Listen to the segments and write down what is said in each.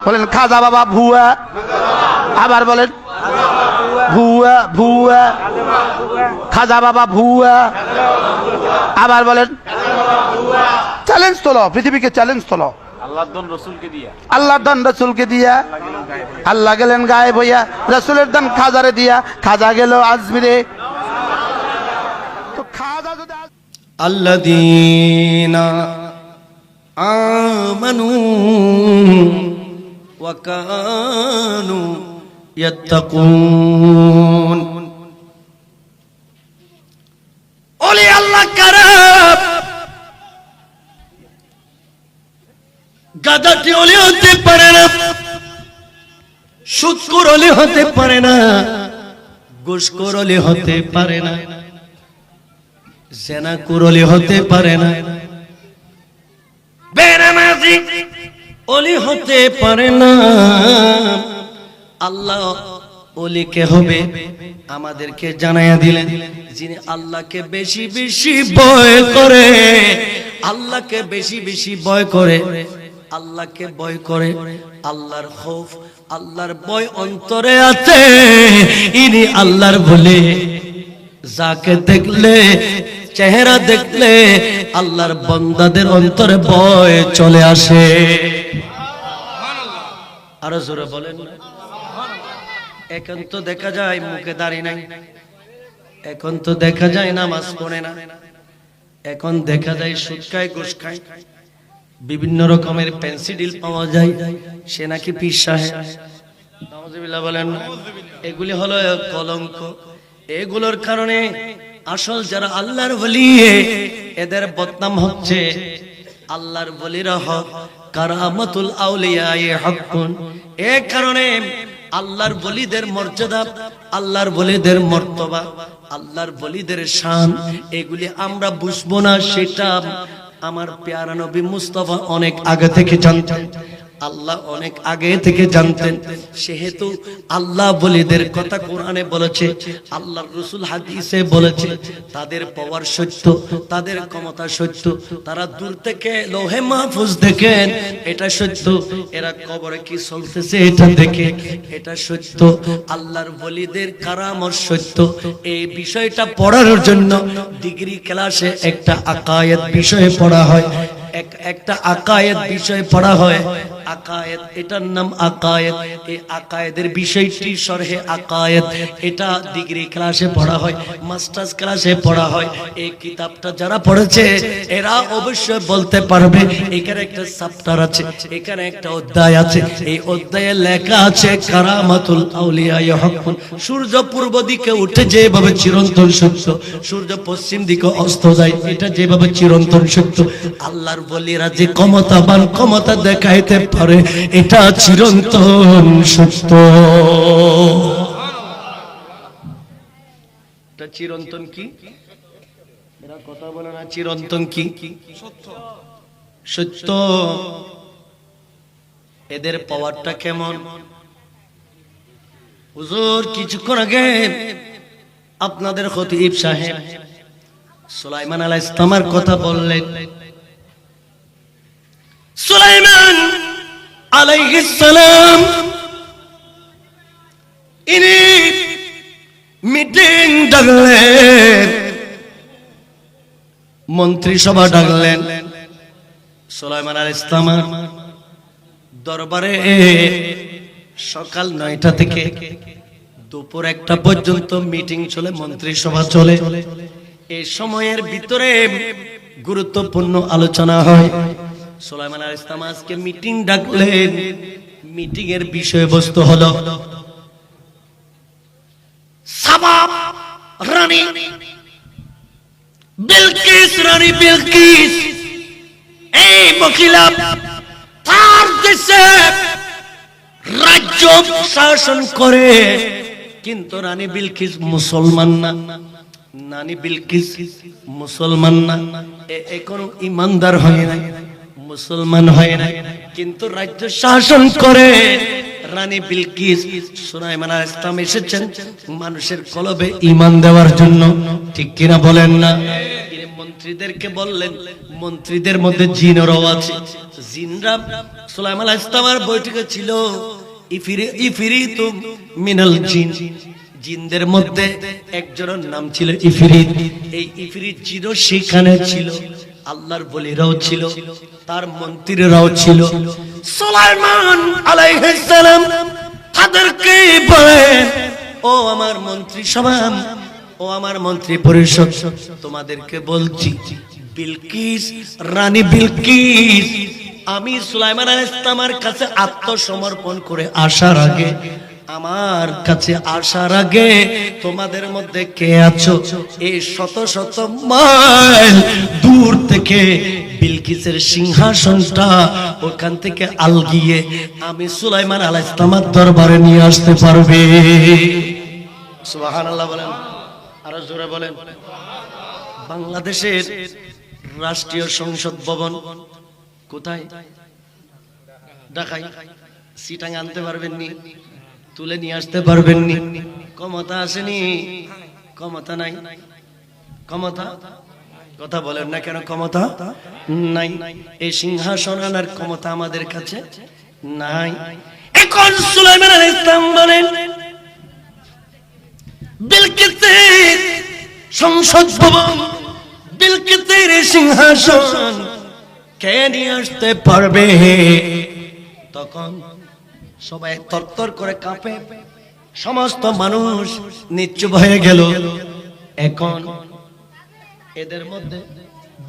বলেন খাজা বাবা ভুয়া, আবার বলেন ভুয়া ভুয়া, খাজা বাবা ভুয়া, আবার বলেন চ্যালেঞ্জ তোলো, পৃথিবীকে চ্যালেঞ্জ তোলো। আল্লাহর দান রাসূলকে দিয়া, আল্লাহর দান রাসূলকে দিয়া, আল্লাহ গেলেন গায়েব হইয়া, রাসূলের দান খাজারে দিয়া, খাজা গেল আজমিরে। তো খাজা যদি আল্লাযীনা আমানু ওয়া কানু ইয়াত্তাকুন। ওলি আল্লাহ কারা? গাদাটি ওলি হতে পারে না, সুদখোর ওলি হতে পারে না, ঘুষখোর ওলি হতে পারে না, জেনাখোর ওলি হতে পারে না, বেনামাজি ওলি হতে পারে না। আল্লাহ ওলিকে হবে আমাদেরকে জানাইয়া দিলেন, যিনি আল্লাহকে বেশি বেশি ভয় করে, আল্লাহকে বেশি বেশি ভয় করে, আল্লাহকে ভয় করে, আল্লাহর খৌফ, আল্লাহর ভয় অন্তরে আছে, ইনি আল্লাহর বলে। যাকে দেখলে, চেহারা দেখলে আল্লাহর বান্দাদের অন্তরে ভয় চলে আসে। আরো জোরে বলেন না? এখন তো দেখা যায় মুখে দাড়ি নাই, এখন তো দেখা যায় নামাজ পড়ে না, এখন দেখা যায় সুদ খায়, ঘুষ খায়, বিভিন্ন রকমের পেন্সিডিল পাওয়া যায়, সে নাকি পীর সাহেব। নাউজুবিল্লাহ বলেন না? এগুলি হলো কলঙ্ক। এগুলোর কারণে আসল যারা আল্লাহর ওলি, এদের বদনাম হচ্ছে। আল্লাহর ওলিরা হক, কারামাতুল আউলিয়া হাক্কুন। এই কারণে আল্লাহর ওলিদের মর্যাদা, আল্লাহর ওলিদের মর্তবা, আল্লাহর ওলিদের শান, এগুলি আমরা বুঝবো না, সেটা আমার প্যারা নবী মুস্তাফা অনেক আগে থেকে জানতেন, আল্লাহ অনেক আগে থেকে জানতেন। সেহেতু আল্লাহ ওলিদের কথা কোরআনে বলেছে, আল্লাহর রাসূল হাদিসে বলেছে, তাদের পাওয়ার সত্য, তাদের ক্ষমতা সত্য, তারা দূর থেকে লৌহে মাহফুজ দেখেন, এটা সত্য, এরা কবরে কি চলতেছে এটা দেখে, এটা সত্য। আল্লাহর ওলিদের কারামত সত্য। এই বিষয়টা পড়ার জন্য ডিগ্রি ক্লাসে একটা আকায়েদ বিষয় পড়া হয়, একটা আকায়েদ বিষয় পড়া হয়। আকায়েদ, এটার নাম আকায়েদ। এই আকায়েদের বিষয়টি শরহে আকায়েদ, এটা ডিগ্রি ক্লাসে পড়া হয়, মাস্টার্স ক্লাসে পড়া হয়। এই কিতাবটা যারা পড়েছে এরা অবশ্যই বলতে পারবে, এখানে একটা চ্যাপ্টার আছে, এখানে একটা অধ্যায় আছে, এই অধ্যায়ে লেখা আছে কারামাতুল আউলিয়া হাক্কুন। সূর্য পূর্ব দিকে উঠে যেভাবে চিরন্তন সত্য, সূর্য পশ্চিম দিকে অস্ত যায়, এটা যেভাবে চিরন্তন সত্য। আল্লাহর ওলিরা যে ক্ষমতাবান, ক্ষমতা দেখাইতে পারে, এটা চিরন্তন সত্য। এটা চিরন্তন কি? এরা কথা বলে না, চিরন্তন কি? সত্য। এদের পাওয়ারটা কেমন? হুজুর কিছুক্ষণ আগে আপনাদের খতিব সাহেব সুলাইমান আলাইহিস সালামের কথা বললেন। সুলাইমান আলাইহিস সালাম ইনি মিটিং ডাকলেন, মন্ত্রিসভা ডাকলেন। সুলাইমান আলাইহিস সালামের দরবারে সকাল 9টা থেকে দুপুর 1টা পর্যন্ত মিটিং চলে, মন্ত্রিসভা চলে। এই সময়ের ভিতরে গুরুত্বপূর্ণ আলোচনা হয়। সুলাইমান আলাইহিস সালাম আজকে মিটিং ডাকলেন। মিটিং এর বিষয়বস্তু হলো সাবা রানী বিলকিস, রানী বিলকিস এই মহিলা তার দেশে রাজ্য শাসন করে, কিন্তু রানী বিলকিস মুসলমান না। রানী বিলকিস মুসলমান না, এখনো ইমানদার হয় নাই, মুসলমান হয় নাই, কিন্তু রাজ্য শাসন করে রানী বিলকিস। সুলাইমান আলাইহিস সালাম এসেছেন মানুষের কলবে ঈমান দেওয়ার জন্য, ঠিক কিনা বলেন না? মন্ত্রীদেরকে বললেন, মন্ত্রীদের মধ্যে জিনেরও আছে, জিনরা সুলাইমান আলাইহিস সালামের বৈঠকে ছিল ইফরিতুম মিনাল জিন, জিনদের মধ্যে একজনের নাম ছিল ইফরিত। এই ইফরিত জিন সেখানে ছিল, আল্লাহর বলিরাও ছিল, তার মন্ত্রীরাও ছিল। সুলাইমান আলাইহিস সালাম তাদেরকে বলেন, ও আমার মন্ত্রী সভা, ও আমার মন্ত্রী পরিষদ, তোমাদেরকে বলছি, বিলকিস, রানী বিলকিস, আমি সুলাইমান আলাইহিস সালামের কাছে আত্মসমর্পণ করে আসার আগে, আমার কাছে আসার আগে তোমাদের মধ্যে কে আছো এই শত শত মাইল দূর থেকে বিলকিসের সিংহাসনটা ওখান থেকে আলগিয়ে আমি সুলাইমান আলাইহিস সালামের দরবারে নিয়ে আসতে পারবে? সুবহানাল্লাহ বলেন, আরো জোরে বলেন। বাংলাদেশের রাষ্ট্রীয় সংসদ ভবন কোথায়? ঢাকায়। সিটাং আনতে পারবেন নি? তুলে নিয়ে আসতে পারবেন নি? ক্ষমতা আসেনি, ক্ষমতা নাই। ক্ষমতা, কথা বলেন না কেন? ক্ষমতা নাই। এই সিংহাসন আনার ক্ষমতা আমাদের কাছে নাই। এখন সুলাইমান আলাইহিস সালাম বলেন, বিলকিসের সংসদ ভবন, বিলকিসের সিংহাসন কে নিয়ে আসতে পারবে? তখন সবাই তরতর করে কাঁপে, সমস্ত মানুষ নিশ্চুপ হয়ে গেল। এখন এদের মধ্যে,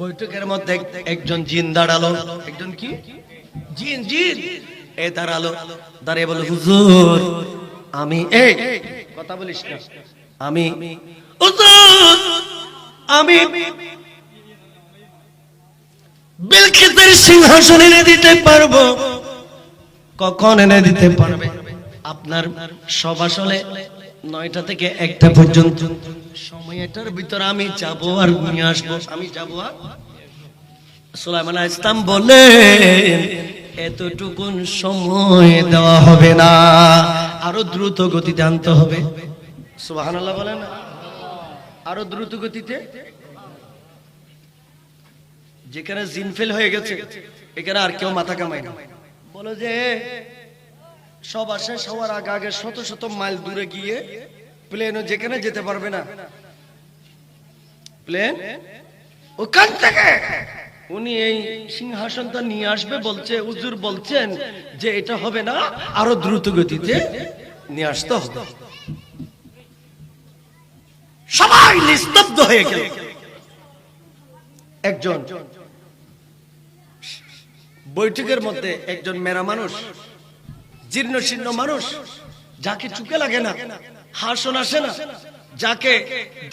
বৈঠকের মধ্যে একজন জিন দাঁড়ালো। একজন কি? জিন। জিন এ দাঁড়ালো, দাঁড়িয়ে বলে, হুজুর আমি, এই কথা বলিস না, আমি হুজুর, আমি বিলকিসের সিংহাসন এনে দিতে পারবো। কখন এনে দিতে পারবে? আপনার সভা চলে 9টা থেকে 1টা পর্যন্ত, সময়টার ভিতরে আমি যাব আর নিয়ে আসবো, আমি যাব। আর সুলাইমান আলাইহিস সালাম বলেন, এতটুকুন সময় দেওয়া হবে না, আরো দ্রুত গতিতে আনতে হবে। সুবহানাল্লাহ বলেন, আরো দ্রুত গতিতে। যেখানে জিন ফেল হয়ে গেছে এখানে আর কেউ মাথা কামায় না, বলো যে সব আসে, সবার আগে আগে শত শত মাইল দূরে গিয়ে প্লেনও যেখানে যেতে পারবে না, প্লেন ওখান থেকে উনি এই সিংহাসনটা নিয়ে আসবে বলছে। হুজুর বলছেন যে এটা হবে না, আরো দ্রুত গতিতে নিয়ে আসতে হবে। সবাই নিস্তব্ধ হয়ে গেল। একজন বৈঠকের মধ্যে একজন মেরা মানুষ, জীর্ণ শীর্ণ মানুষ, যাকে চুকে লাগে না, হাসন আসে না, যাকে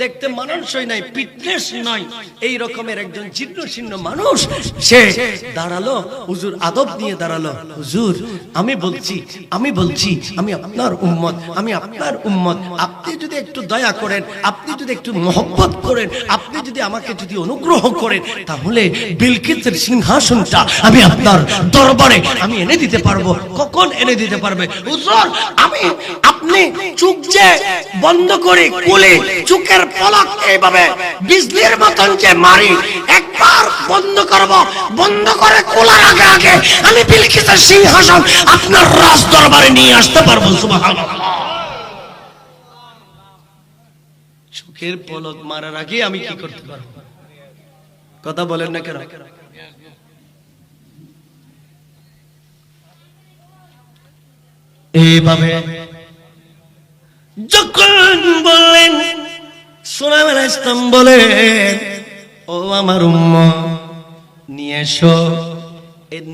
দেখতে মানানসই নাই, ফিটনেস নাই, এই রকমের একজন জীর্ণ শীর্ণ মানুষ, সে দাঁড়ালো, হুজুর আদব নিয়ে দাঁড়ালো। হুজুর আমি বলছি, আমি আপনার উম্মত, আমি আপনার উম্মত, আপনি যদি একটু দয়া করেন, আপনি যদি একটু মহব্বত করেন, আপনি যদি আমাকে যদি অনুগ্রহ করেন, তাহলে বিলকিসের সিংহাসনটা আমি আপনার দরবারে আমি এনে দিতে পারবো। কখন এনে দিতে পারবে? হুজুর আমি, আপনি চোখ যে বন্ধ করে খুলে চোখের পলক এইভাবে বিজলির মতন যে মারি, একবার বন্ধ করব, বন্ধ করে খোলার আগে আগে আমি বিলকিসের সিংহাসন আপনার রাজ দরবারে নিয়ে আসতে পারবো। সুবহানাল্লাহ। চোখের পলক মারার আগে আমি কি করতে পারবো? কথা বলেন না কেন? এইভাবে যখন বললেন, সুলাইমান আলাইহিস সালাম বলেন, ও আমার উম্মত নিয়ে এসো,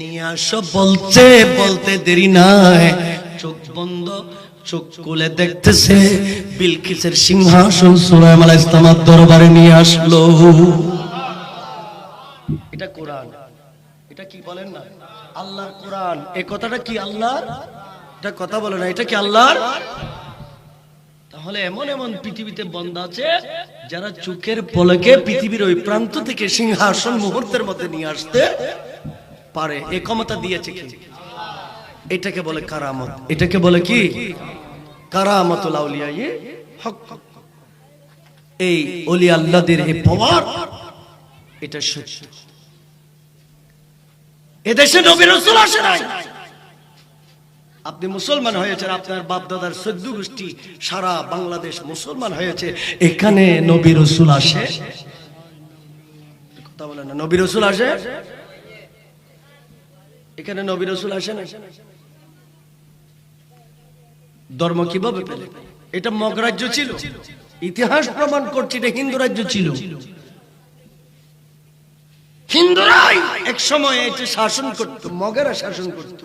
নিয়ে আসো। বলতে দেরি নাই, চোখ বন্ধ, চোখ খুলে দেখতেছে বিলকিসের সিংহাসন সুলাইমান আলাইহিস সালামের দরবারে নিয়ে আসলো। এটা কোরআন, এটা কি বলেন না? আল্লাহর কোরআন। এই কথাটা কি আল্লাহর? এটা কথা বলে না, এটা কি আল্লাহর? তাহলে এমন এমন পৃথিবীতে বন্ধ আছে যারা চোখের পলকে পৃথিবীর ওই প্রান্ত থেকে সিংহাসন মুহূর্তের মধ্যে নিয়ে আসতে পারে। এই ক্ষমতা দিয়েছে কি? এটাকে বলে কারামত। এটাকে বলে কি? কারামাতুল আউলিয়া হক। এই ওলি আল্লাহদের এই পাওয়ার, এটা সত্য। এদেশে নবী রাসূল আসে নাই। আপনি মুসলমান হয়েছেন, আপনার বাপ দাদার 14 গোষ্ঠী সারা বাংলাদেশ মুসলমান হয়েছে, এখানে নবী রাসূল আসে? কথা বলেন না, নবী রাসূল আসে? এখানে নবী রাসূল আসে না। ধর্ম কিভাবে পেলে? এটা মগ রাজ্য ছিল, ইতিহাস প্রমাণ করছে এটা হিন্দু রাজ্য ছিল। হিন্দুরাই এক সময় এটা শাসন করত, মগেরা শাসন করত।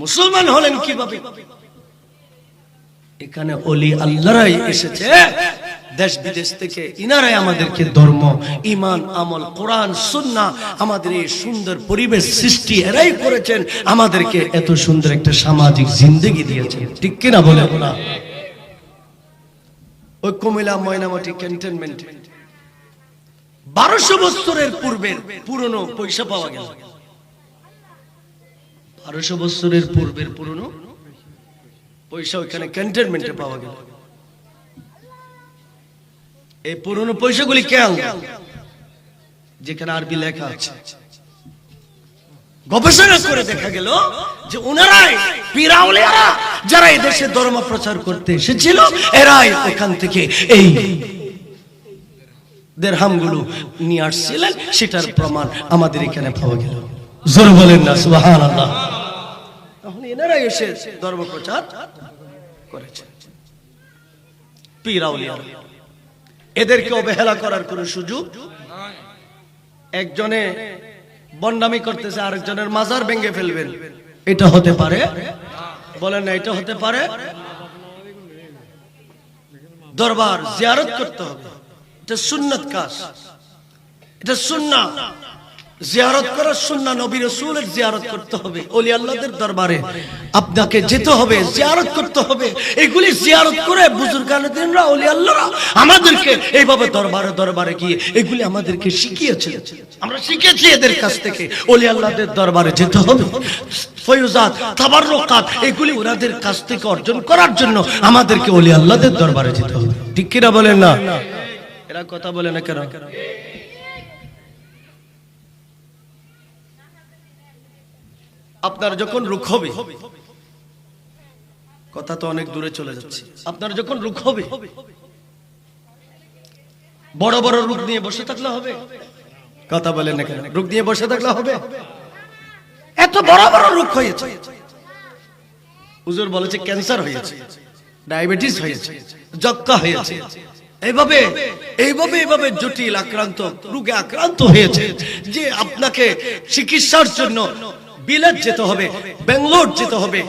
মুসলমান হলেন কিভাবে? এখানে ওলি আল্লাহরাই এসেছে দেশ বিদেশ থেকে, ইনারাই আমাদেরকে ধর্ম, ঈমান, আমল, কোরআন, সুন্নাহ, আমাদের এই সুন্দর পরিবেশ সৃষ্টি এরাই করেছেন, আমাদেরকে এত সুন্দর একটা সামাজিক জিন্দেগি দিয়েছেন। ঠিক কিনা বলেন না? ওই কুমিল্লা ময়নামতি ক্যান্টনমেন্টে 1200 বছরের পূর্বের পুরনো পয়সা পাওয়া গেল। 1200 বছরের পূর্বের পুরনো পয়সা ওইখানে ক্যান্টনমেন্টে পাওয়া গেল। এই পুরনো পয়সাগুলি কেন? যেখানে আরবি লেখা আছে। গবেষণা করে দেখা গেল যে ওনারাই পীর আউলিয়ারা যারা এই দেশে ধর্ম প্রচার করতে এসেছিল, এরাই ওখান থেকে এই দিরহামগুলো নিয়ে আসছিলেন, সেটার প্রমাণ আমাদের এখানে পাওয়া গেল। জোরে বলেন না সুবহানাল্লাহ। তখন এনারাই এসে ধর্ম প্রচার করেছে, পীর আউলিয়ারা। এদেরকে অবহেলা করার কোনো সুযোগ নাই। একজনে বন্ডামি করতেছে, আরেকজনের মাজার ভেঙে ফেলবেন, এটা হতে পারে? বলেন না, এটা হতে পারে? দরবার জিয়ারত করতে হবে, এটা সুন্নাত কাজ, এটা সুন্নাহ। জিয়ারত করা সুন্নাহ, নবী রাসূলের জিয়ারত করতে হবে, ওলি আল্লাহদের দরবারে আপনাকে যেতে হবে, জিয়ারত করতে হবে। এগুলি জিয়ারত করে বুজুর্গানে দিনরা, ওলি আল্লাহরা আমাদেরকে এইভাবে দরবারে দরবারে গিয়ে এগুলি আমাদেরকে শিখিয়েছে। আমরা শিখেছি এদের কাছ থেকে, ওলি আল্লাহদের দরবারে যেতে হবে। ফয়ুজাত, তাবাররুকাত এগুলি ওনাদের কাছ থেকে অর্জন করার জন্য আমাদেরকে ওলি আল্লাহদের দরবারে যেতে হবে। ঠিক কিনা বলেন না? এরা কথা বলে না কেন? আপনার যখন রোগ হবে, কথা তো অনেক দূরে চলে যাচ্ছে, আপনার যখন রোগ হবে, বড় বড় রোগ নিয়ে বসে থাকলে হবে? কথা বলেন না কেন? রোগ নিয়ে বসে থাকলে হবে? এত বড় বড় রোগ হয়েছে, হুজুর বলেছে ক্যান্সার হয়েছে, ডায়াবেটিস হয়েছে, যক্ষ্মা হয়েছে, এইভাবে এইভাবে এইভাবে জটিল আক্রান্ত রোগে আক্রান্ত হয়েছে যে আপনাকে চিকিৎসার জন্য বিলেত যেতে হবে, বেঙ্গালোর যেতে হবে,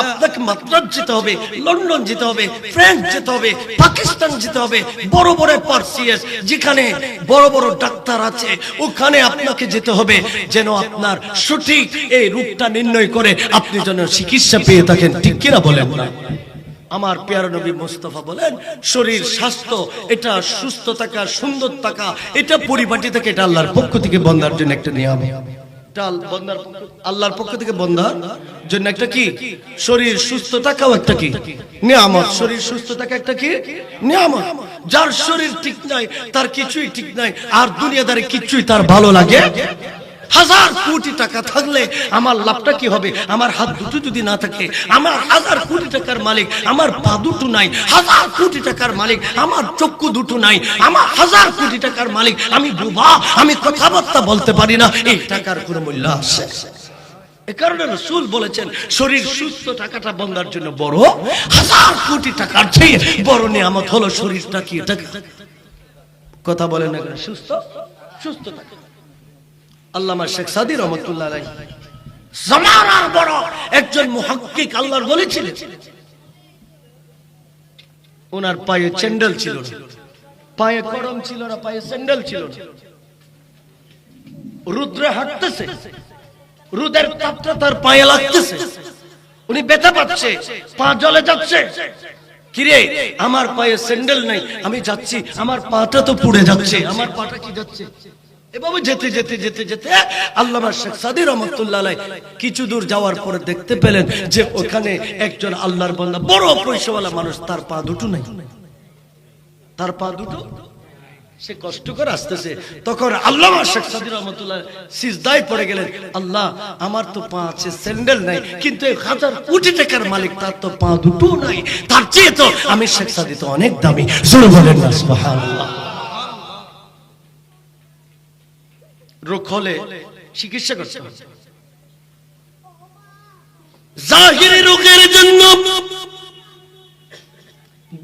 আপনাকে মাদ্রাজ যেতে হবে, লন্ডন যেতে হবে, ফ্রান্স যেতে হবে, পাকিস্তান যেতে হবে, বড় বড় পার্সিয়াস যেখানে বড় বড় ডাক্তার আছে, ওখানে আপনাকে যেতে হবে যেন আপনার সঠিক এই রোগটা নির্ণয় করে আপনি যেন চিকিৎসা পেয়ে থাকেন। ঠিক কিনা বলেন না? আমার প্যারা নবী মুস্তাফা বলেন, শরীর স্বাস্থ্য এটা সুস্থ থাকা, সুন্দর থাকা, এটা পরিপাটি থেকে, এটা আল্লাহর পক্ষ থেকে বন্দার জন্য একটা নিয়ম। আল্লাহর পক্ষ থেকে বন্দার জন্য একটা কি? শরীর সুস্থ থাকাও একটা কি? নিয়ামত। শরীর সুস্থ থাকা একটা কি? নিয়ামত। যার শরীর ঠিক নাই তার কিছুই ঠিক নাই, আর দুনিয়াদারে কিছুই তার ভালো লাগে। হাজার কোটি টাকা থাকলে আমার লাভটা কি হবে? আমার হাত দুটো যদি না থাকে, আমার হাজার কোটি টাকার মালিক, আমার পা দুটো নাই, হাজার কোটি টাকার মালিক, আমার চক্ষু দুটো নাই, আমার হাজার কোটি টাকার মালিক, আমি বোবা, আমি কথাবার্তা বলতে পারি না, এই টাকার কোনো মূল্য আছে? এ কারণে রাসূল বলেছেন, শরীর সুস্থ থাকাটা বান্দার জন্য বড়, হাজার কোটি টাকার চেয়ে বড় নিয়ামত হলো শরীরটা কি? কথা বলেন না, সুস্থ সুস্থ থাকা। আল্লামা শেখ সাদী রহমাতুল্লাহ আলাইহি জামানার বড় একজন মুহাক্কিক আল্লাহর ওলি ছিলেন। ওনার পায়ে স্যান্ডেল ছিল না, পায়ে করম ছিল না, পায়ে স্যান্ডেল ছিল না। রুদ্রে হাঁটতেছে, রোদের তাপটা তার পায়ে লাগতেছে, উনি ব্যথা পাচ্ছে, পা জ্বলে যাচ্ছে। কিরে, আমার পায়ে স্যান্ডেল নাই, আমি যাচ্ছি, আমার পাটা তো পুড়ে যাচ্ছে, আমার পাটা কি যাচ্ছে? এভাবে যেতে যেতে যেতে যেতে আল্লামা শেখ সাদী রহমাতুল্লাহ আলাইহি কিছু দূর যাওয়ার পরে দেখতে পেলেন যে ওখানে একজন আল্লাহর বান্দা, বড় পয়সাওয়ালা মানুষ, তার পা দুটো নাই, তার পা দুটো সে কষ্ট করে আসতেছে, তখন আল্লামা শেখ সাদী রহমাতুল্লাহ সিজদায় পড়ে গেলেন, আল্লাহ আমার তো পা আছে, স্যান্ডেল নাই, কিন্তু 1000 কোটি টাকার মালিক, তার তো পা দুটো নাই, তার চেয়ে তো আমি শেখ সাদী তো অনেক দামি। জোরে বলেন না সুবহানাল্লাহ। রোগ হলে চিকিৎসা করতে হবে, জাহিরি রোগের জন্য,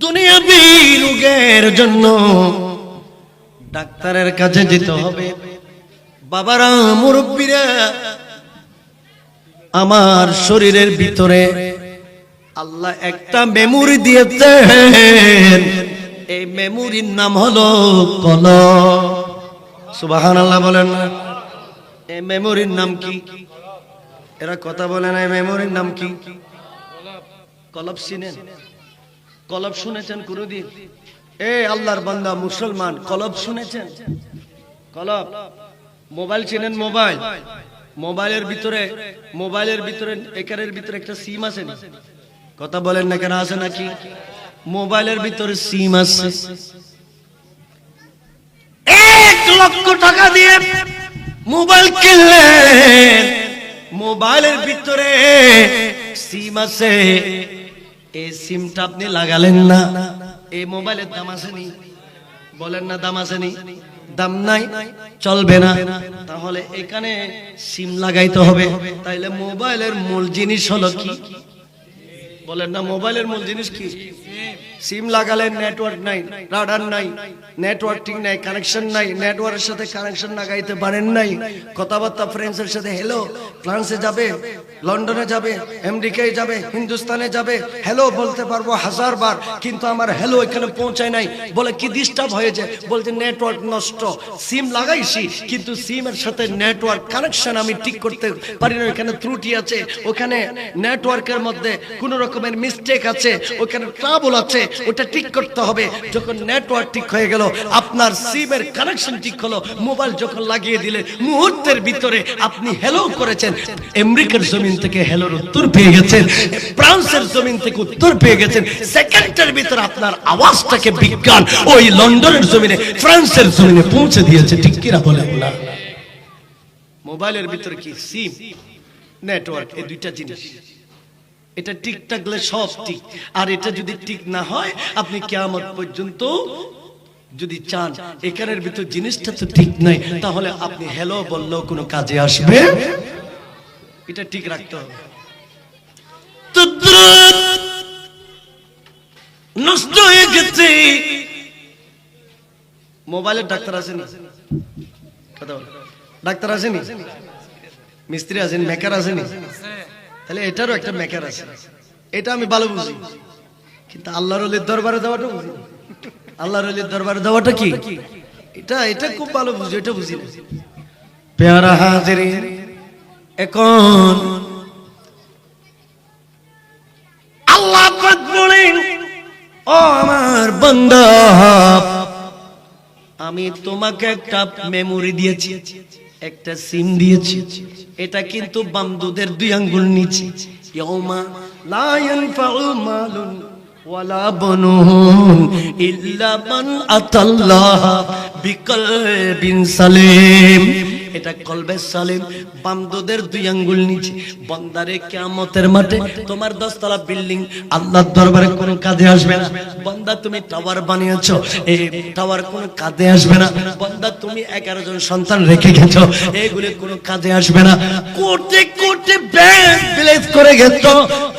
দুনিয়াবি রোগের জন্য ডাক্তারের কাছে যেতে হবে। বাবারা, মুরব্বীরা, আমার শরীরের ভিতরে আল্লাহ একটা মেমোরি দিয়েছেন, এই মেমোরির নাম হলো কলব। সুবহানাল্লাহ বলেন না। এই মেমোরির নাম কি? এরা কথা বলে না, এই মেমোরির নাম কি? কলব। চিনেন? কলব শুনেছেন কোনদিন? এ আল্লাহর বান্দা মুসলমান, কলব শুনেছেন? কলব। মোবাইল চিনেন? মোবাইল, মোবাইলের ভিতরে একারের ভিতরে একটা সিম আছে না? কথা বলেন না কেন, আছে নাকি? মোবাইলের ভিতরে সিম আছে। 1 লক্ষ টাকা দিয়ে মোবাইল কিনলেন, মোবাইলের ভিতরে সিম আছে, এই সিমটা আপনি লাগালেন না, এই মোবাইলের দাম আসেনি? বলেন না, দাম আসেনি? দাম নাই, চলবে না। তাহলে এখানে সিম লাগাইতে হবে। তাইলে মোবাইলের মূল জিনিস হলো কি? বলেন না, মোবাইলের মূল জিনিস কি? সিম লাগালেন, নেটওয়ার্ক নাই, রাডার নাই, নেটওয়ার্কিং নাই, কানেকশন নাই, নেটওয়ার্কের সাথে কানেকশন লাগাইতে পারেন নাই, কথাবার্তা ফ্রেন্ডসের সাথে হ্যালো, ফ্রান্সে যাবে, লন্ডনে যাবে, আমেরিকায় যাবে, হিন্দুস্তানে যাবে, হ্যালো বলতে পারবো 1000 বার, কিন্তু আমার হ্যালো এখানে পৌঁছায় নাই। বলে কি ডিস্টার্ব হয়েছে? বলছে নেটওয়ার্ক নষ্ট। সিম লাগাইছি, কিন্তু সিমের সাথে নেটওয়ার্ক কানেকশন আমি ঠিক করতে পারি না, এখানে ত্রুটি আছে, ওখানে নেটওয়ার্কের মধ্যে কোন রকমের মিস্টেক আছে, ওখানে ট্রাবল আছে, ওটা ঠিক করতে হবে। যখন নেটওয়ার্ক ঠিক হয়ে গেল, আপনার সিমের কানেকশন ঠিক হলো, মোবাইল যখন লাগিয়ে দিলে মুহূর্তের ভিতরে আপনি হ্যালো করেছেন, আমেরিকার জমিন থেকে হ্যালোর উত্তর পেয়ে গেছেন, ফ্রান্সের জমিন থেকে উত্তর পেয়ে গেছেন। সেকেন্ডের ভিতরে আপনার আওয়াজটাকে বিজ্ঞান ওই লন্ডনের জমিনে, ফ্রান্সের জমিনে পৌঁছে দিয়েছে। ঠিক কিনা বলেন না? মোবাইলের ভিতরে কি? সিম, নেটওয়ার্ক, এই দুইটা জিনিস। এটা ঠিক থাকলে সব ঠিক, আর এটা যদি ঠিক না হয়, আপনি কিয়ামত পর্যন্ত যদি চান এখানের ভিতর জিনিসটা তো ঠিক নাই, তাহলে আপনি হ্যালো বললেও কোনো কাজে আসবে। এটা ঠিক রাখতে হবে। নষ্ট হয়ে গেছে। মোবাইলের ডাক্তার আসেনি? কথা বল। ডাক্তার আসেনি? মিস্ত্রি আসেনি? মেকার আসেনি? তাহলে এটারও একটা মেকার আছে। এটা আমি ভালো বুঝি, কিন্তু আল্লাহর ওলির দরবারে দেওয়াটা বুঝি। আল্লাহর ওলির দরবারে দেওয়াটা কি? এটা খুব ভালো বুঝি, এটা বুঝি না। পেয়ারা হাজিরিন, এখন আল্লাহ পাক বলেন, ও আমার বান্দা, আমি তোমাকে একটা মেমোরি দিয়েছি, একটা সিম দিয়েছি। এটা কিন্তু বামদুদের 2 আঙ্গুল নিচে। ইয়াউমা লা ইয়ানফাউ মালুন ওয়ালা বানুন ইল্লা মান আতাল্লাহ বিকলবিন সালিম। এটা কলবে সালিম, বামদুদের 2 আঙ্গুল নিচে। বান্দারে কিয়ামতের মাঠে তোমার 10 তলা বিল্ডিং আল্লাহর দরবারে কোনো কাজে আসবে না। বান্দা তুমি টাওয়ার বানিয়েছো, এই টাওয়ার কোনো কাজে আসবে না। বান্দা তুমি 11 জন সন্তান রেখে গেছো, এগুলো কোনো কাজে আসবে না। কোটি কোটি ব্যাংক ব্যালেন্স করে গেছো,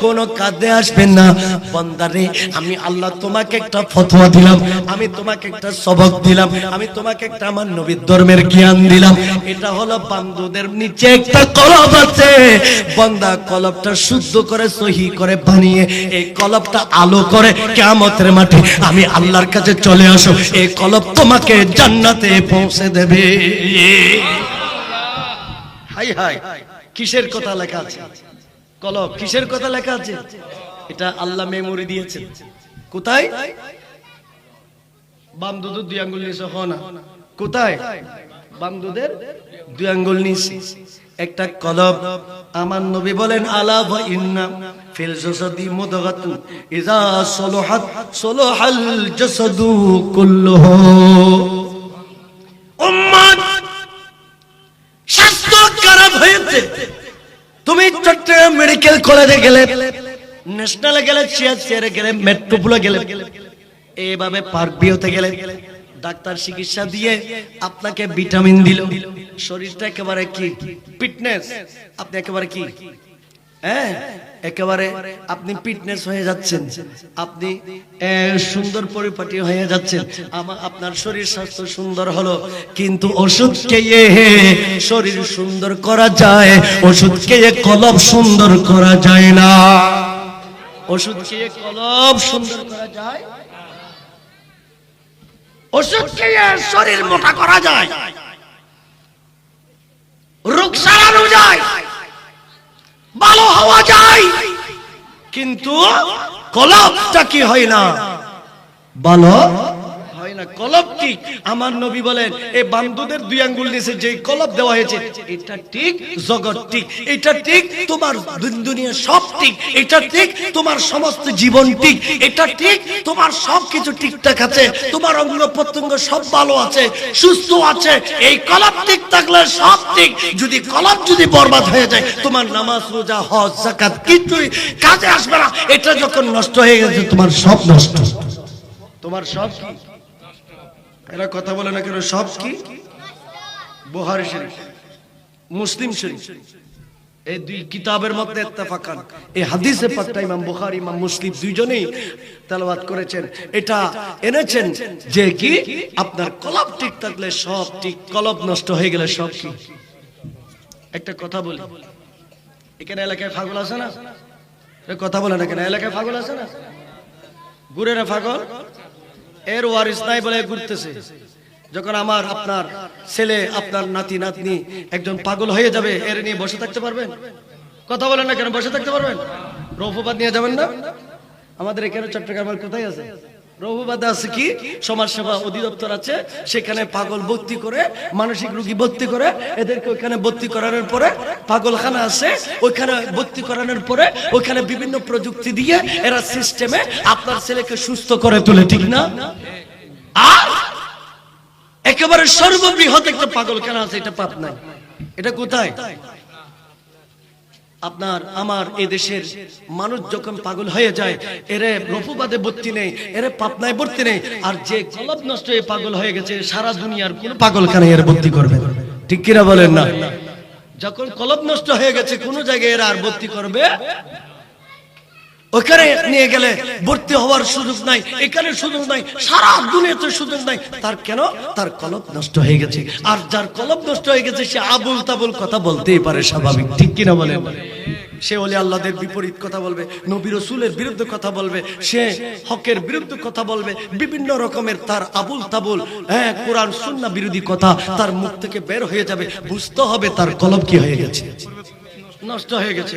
কোনো কাজে আসবে না। বান্দারে, আমি আল্লাহ তোমাকে একটা ফতোয়া দিলাম, আমি তোমাকে একটা সবক দিলাম, আমি তোমাকে একটা আমার নবীর ধর্মের জ্ঞান দিলাম। এটা হলো বান্দুদের নিচে একটা কলব আছে। বান্দা কলবটা শুদ্ধ করে সহি করে বানিয়ে এই কলবটা আলো করে কিয়ামতের মাঠে আমি আল্লাহর কাছে চলে আসো, এই কলব তোমাকে জান্নাতে পৌঁছে দেবে। হাই হাই, কিসের কথা লেখা আছে? কলব কিসের কথা লেখা আছে? এটা আল্লাহ মেমোরি দিয়েছে। কোথায়? বামদুদের 2 আঙ্গুল নিচে। হয় না? কোথায়? বামদুদের 2 আঙ্গুল নিচে একটা কলব। আমার নবী বলেন, আলা ওয়া ইন্না ফিল জাসাদি মুদগাতুন ইযা সালাহাত সালাহাল জাসাদু কুল্লুহু। কলেজে গেলে, ন্যাশনালে গেলে, চেয়ারে গেলে, মেট্রোপোলে গেলে, এইভাবে পার্ক ভিউতে গেলে ডাক্তার চিকিৎসা দিয়ে আপনাকে ভিটামিন দিল, শরীরটা একেবারে কি ফিটনেস, আপনি একেবারে কি হ্যাঁ একেবারে আপনি ফিটনেস হয়ে যাচ্ছেন, আপনি সুন্দর পরিপাটি হয়ে যাচ্ছেন, আপনার শরীর স্বাস্থ্য সুন্দর হলো। কিন্তু ওষুধ খেয়ে শরীর সুন্দর করা যায়, ওষুধ খেয়ে কলব সুন্দর করা যায় না। ওষুধ খেয়ে কলব সুন্দর করা যায়, ওষুধ খেয়ে শরীর মোটা করা যায়, রোগ সারানো যায়, ভালো হওয়া যায়, কিন্তু কলবটা কি হয় না, ভালো হয় না। কলব ঠিক, আমার নবী বলেন এই বান্দুদের দুই আঙ্গুল নিচে যে কলব দেওয়া হয়েছে এটা ঠিক, জগৎ ঠিক, এটা ঠিক, তোমার দুনিয়া সব ঠিক, এটা ঠিক, তোমার সমস্ত জীবন ঠিক, এটা ঠিক, তোমার সবকিছু ঠিকঠাক আছে, তোমার অঙ্গ প্রত্যঙ্গ সব ভালো আছে, সুস্থ আছে। এই কলব ঠিক থাকলে সব ঠিক। যদি কলব যদি বরবাদ হয়ে যায়, তোমার নামাজ রোজা হজ যাকাত কিছুই কাজে আসবে না। এটা যখন নষ্ট হয়ে গেছে তোমার সব নষ্ট, তোমার সব কি। এরা কথা বলে না কেন, সব কি? বুখারী শরীফ, মুসলিম শরীফ, এই দুই কিতাবের মধ্যে ইত্তেফাকান এই হাদিসে পাকটা ইমাম বুখারী ইমাম মুসলিম দুইজনেই তেলাওয়াত করেছেন। এটা এনেছেন যে কি আপনার কলব ঠিক থাকলে সব ঠিক, কলব নষ্ট হয়ে গেলে সব কি। একটা কথা বলি, এখানে এলাকায় পাগল আছে না? কথা বলে না কেন, এলাকায় পাগল আছে না? ঘুরে না পাগল, এর ওয়ারিস নাই বলে ঘুরতেছে। যখন আমার আপনার ছেলে আপনার নাতি নাতনি একজন পাগল হয়ে যাবে, এর নিয়ে বসে থাকতে পারবেন? কথা বলেন না কেন, বসে থাকতে পারবেন? রৌফবাদ নিয়ে যাবেন না? আমাদের এখানে চট্টগ্রামের কোথায় আছে রৌফবাদে আছে কি সমাজ সেবা অধিদপ্তর আছে, সেখানে পাগল ভর্তি করে, মানসিক রোগী ভর্তি করে, এদেরকে ওইখানে ভর্তি করানোর পরে পাগলখানা আছে, ওইখানে ভর্তি করানোর পরে ওইখানে বিভিন্ন প্রযুক্তি দিয়ে এরা সিস্টেমে আপনার ছেলেকে সুস্থ করে তোলে, ঠিক না? আর একেবারে সর্ববৃহৎ একটা পাগলখানা আছে, এটা পাপ নাই। এটা কোথায়? আপনার আমার এই দেশের মানুষ যখন পাগল হয়ে যায়, এরে রফুবাদে ভর্তি নেই, এরে পাপনায় ভর্তি নেই। আর যে কলব নষ্ট হয়ে পাগল হয়ে গেছে, সারা দুনিয়ার কোন পাগলখানায় এর ভর্তি করবে, ঠিক কিনা বলেন না? যখন কলব নষ্ট হয়ে গেছে কোন জায়গায় এরা আর ভর্তি করবে, ওখানে নিয়ে গেলে ভর্তি হওয়ার সুযোগ নাই, এখানে সুযোগ নাই, সারা দুনিয়াতে সুযোগ নাই। তার কেন? তার কলব নষ্ট হয়ে গেছে। আর যার কলব নষ্ট হয়ে গেছে সে আবুল তাবুল কথা বলতেই পারে, স্বাভাবিক, ঠিক কিনা বলেন? সে ওলি আল্লাহদের বিপরীত কথা বলবে, নবী রাসূলের বিরুদ্ধে কথা বলবে, সে হকের বিরুদ্ধে কথা বলবে, বিভিন্ন রকমের তার আবুল তাবুল কোরআন সুন্নাহ বিরোধী কথা তার মুখ থেকে বের হয়ে যাবে। বুঝতে হবে তার কলব কি হয়ে গেছে, নষ্ট হয়ে গেছে।